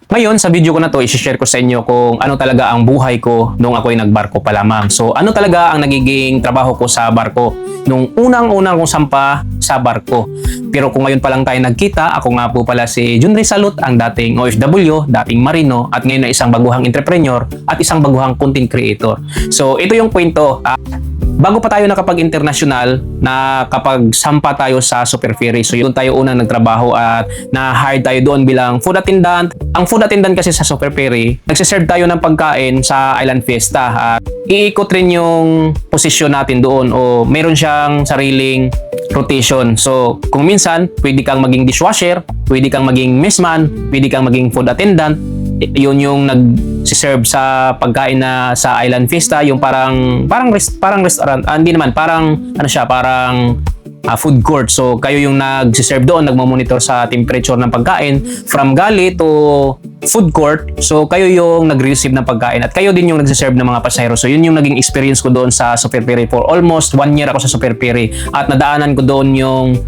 Ngayon, sa video ko na to, i-share ko sa inyo kung ano talaga ang buhay ko nung ako'y nagbarko pa lamang. So, ano talaga ang nagiging trabaho ko sa barko nung unang-unang kong sampa sa barko. Pero kung ngayon pa lang tayo nagkita, ako nga po pala si Junry Salud, ang dating OFW, dating marino, at ngayon na isang baguhang entrepreneur at isang baguhang content creator. So, ito yung kwento. Bago pa tayo nakapag-international, na kapag sampa tayo sa Super Ferry, so yun tayo unang nagtrabaho at na-hire tayo doon bilang food attendant. Ang food attendant kasi sa Super Ferry, nagsiserve tayo ng pagkain sa Island Fiesta at iikot rin yung posisyon natin doon o meron siyang sariling rotation. So kung minsan, pwede kang maging dishwasher, pwede kang maging messman, pwede kang maging food attendant. Yun yung nag-serve sa pagkain na sa Island Fiesta, yung parang restaurant, hindi naman, parang ano siya, parang food court. So kayo yung nag-serve doon, nagmo-monitor sa temperature ng pagkain from galley to food court. So kayo yung nag-receive ng pagkain at kayo din yung nag-serve ng mga pasahero. So yun yung naging experience ko doon sa Super Ferry. For almost 1 year ako sa Super Ferry at nadaanan ko doon yung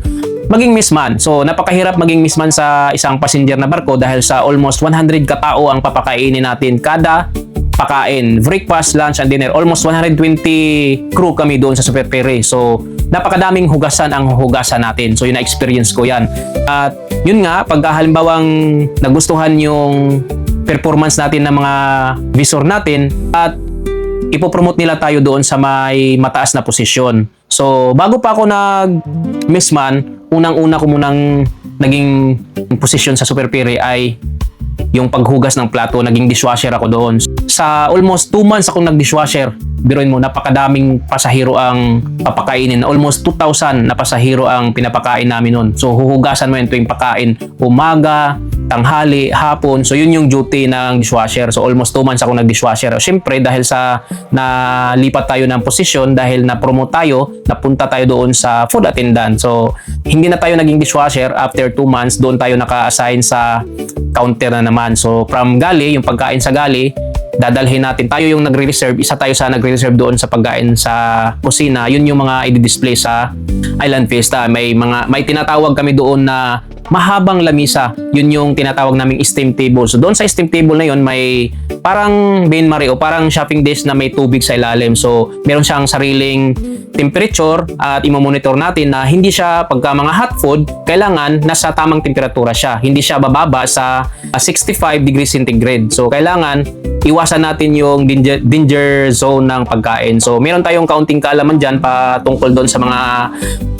maging missman. So, napakahirap maging missman sa isang passenger na barko dahil sa almost 100 katao ang papakainin natin kada pakain. Breakfast, lunch, and dinner. Almost 120 crew kami doon sa Super Ferry. So, napakadaming hugasan ang hugasan natin. So, yun na experience ko yan. At yun nga, pag halimbawang nagustuhan yung performance natin ng mga visor natin at ipopromote nila tayo doon sa may mataas na posisyon. So, bago pa ako nag-missman, unang-una ko munang naging posisyon sa Super Ferry ay yung paghugas ng plato. Naging dishwasher ako doon. Sa almost 2 months akong nag-dishwasher. Biruin mo, napakadaming pasahero ang papakainin. Almost 2,000 na pasahero ang pinapakain namin noon. So, huhugasan mo yun tuwing pakain. Umaga, tanghali, hapon. So, yun yung duty ng dishwasher. So, almost 2 months ako nag-dishwasher. Siyempre, dahil sa nalipat tayo ng posisyon, dahil na-promote tayo, napunta tayo doon sa food attendant. So, hindi na tayo naging dishwasher. After 2 months, doon tayo naka-assign sa counter na naman. So, from galley, yung pagkain sa galley, dadalhin natin. Tayo yung nagre-reserve. Isa tayo sa nagre-reserve doon sa pagkain sa kusina. Yun yung mga i-display sa Island Fiesta. May tinatawag kami doon na mahabang lamisa. Yun yung tinatawag naming steam table. So doon sa steam table na yun, may parang bain-marie o parang shopping dish na may tubig sa ilalim. So meron siyang sariling temperature at imomonitor natin na hindi siya, pagka mga hot food, kailangan nasa tamang temperatura siya. Hindi siya bababa sa 65 degrees centigrade. So kailangan iwasan natin yung danger zone ng pagkain. So meron tayong kaunting kaalaman dyan patungkol doon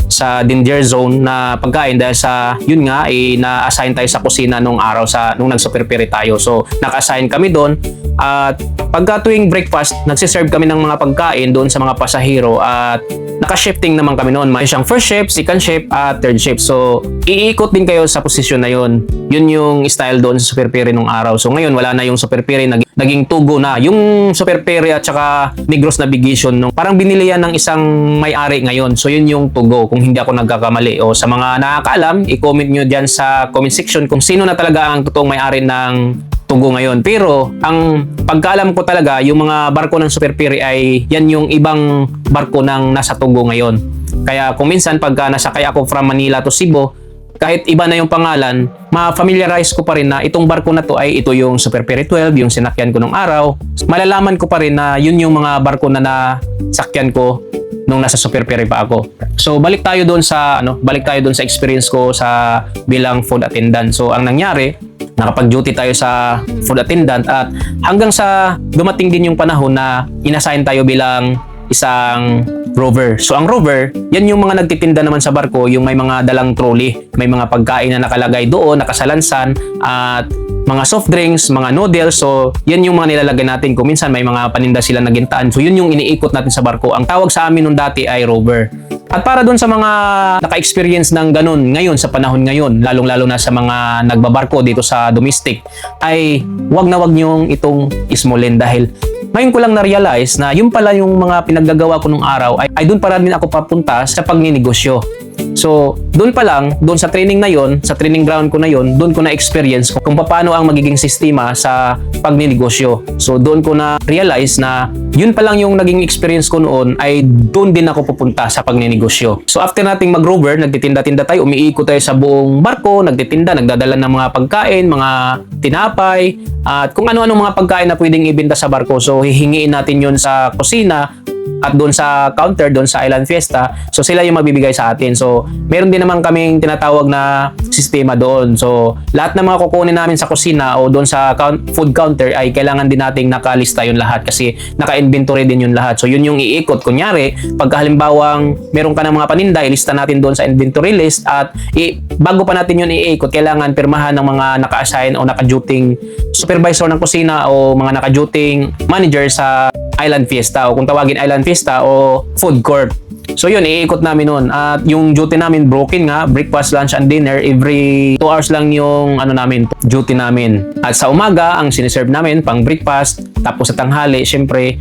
sa danger zone na pagkain dahil sa yun nga na-assign tayo sa kusina nung araw nung nag-Super Ferry tayo. So naka-assign kami doon at pagka tuwing breakfast nagsiserve kami ng mga pagkain doon sa mga pasahero at naka-shifting naman kami noon. May siyang first shift, second shift at third shift. So iikot din kayo sa posisyon na yun. Yun yung style doon sa Super Ferry nung araw. So ngayon wala na yung Super Ferry, naging Tugo na. Yung Super Ferry at saka Negros Navigation nung parang binili yan ng isang may-ari ngayon. So yun yung Tugo kung hindi ako nagkakamali. O sa mga nakakaalam, i-comment nyo dyan sa comment section kung sino na talaga ang totoong may-ari ng Tugo ngayon. Pero ang pagkaalam ko talaga, yung mga barko ng Super Ferry ay yan yung ibang barko ng nasa Tugo ngayon. Kaya kung minsan pagka nasakay ako from Manila to Cebu, kahit iba na yung pangalan, ma-familiarize ko pa rin na itong barko na to ay ito yung Super Ferry 12, yung sinakyan ko nung araw. Malalaman ko pa rin na yun yung mga barko na nasakyan ko nung nasa Super Ferry pa ako. So balik tayo doon sa experience ko sa bilang food attendant. So ang nangyari, nakapag-duty tayo sa food attendant at hanggang sa dumating din yung panahon na inassign tayo bilang isang rover. So ang rover, yan yung mga nagtitinda naman sa barko, yung may mga dalang trolley, may mga pagkain na nakalagay doon, nakasalansan at mga soft drinks, mga noodles. So yan yung mga nilalagay natin. Kung minsan may mga paninda sila na gintaan. So yun yung iniikot natin sa barko. Ang tawag sa amin nung dati ay rover. At para doon sa mga naka-experience ng ganun ngayon sa panahon ngayon, lalong-lalo na sa mga nagbabarko dito sa domestic, ay wag na wag niyong itong ismolin dahil ngayon ko lang na-realize na yung pala yung mga pinaggagawa ko nung araw ay doon para din ako papunta sa pagninegosyo. So, doon pa lang, doon sa training na yon, sa training ground ko na yon, doon ko na experience kung paano ang magiging sistema sa pagninegosyo. So, doon ko na realize na yun pa lang yung naging experience ko noon ay doon din ako pupunta sa pagninegosyo. So, after nating mag-rover, nagtitinda-tinda tayo, umiikot tayo sa buong barko, nagtitinda, nagdadala ng mga pagkain, mga tinapay, at kung ano-ano mga pagkain na pwedeng ibenta sa barko. So, hihingiin natin yun sa kusina at doon sa counter, doon sa Island Fiesta. So, sila yung magbibigay sa atin. So, meron din naman kaming tinatawag na sistema doon. So, lahat ng mga kukunin namin sa kusina o doon sa food counter ay kailangan din nating nakalista yun lahat kasi naka-inventory din yun lahat. So, yun yung iikot. Kunyari, pagka halimbawang meron ka ng mga paninda, ilista natin doon sa inventory list at bago pa natin yun iikot, kailangan pirmahan ng mga naka-assign o naka-duting supervisor ng kusina o mga naka-duting manager sa Island Fiesta o kung tawagin Island Fiesta o food court. So yun, iikot namin nun. At yung duty namin broken nga, breakfast, lunch, and dinner. Every 2 hours lang yung duty namin. At sa umaga, ang siniserve namin pang breakfast. Tapos sa tanghali, syempre,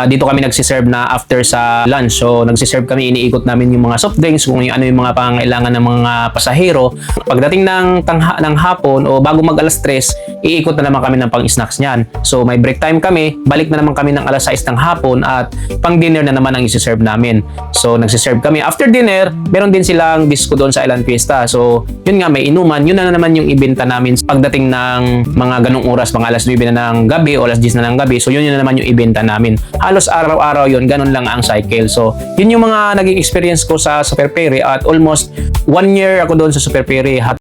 dito kami nagsiserve na after sa lunch. So nagsiserve kami, iniikot namin yung mga soft drinks, kung ano yung mga pangailangan ng mga pasahero. Pagdating ng hapon o bago mag alas 3, iikot na naman kami ng pang-snacks niyan. So may break time kami, balik na naman kami ng alas 6 ng hapon at pang-dinner na naman ang isi-serve namin. So nagsiserve kami. After dinner, meron din silang disco doon sa Island Fiesta. So yun nga, may inuman. Yun na naman yung ibenta namin pagdating ng mga ganong oras, mga alas 9 na ng gabi o alas 10 na ng gabi. So yun na naman yung ibenta namin. Halos araw-araw yun, ganun lang ang cycle. So yun yung mga naging experience ko sa Super Pere at almost 1 year ako doon sa Super Pere.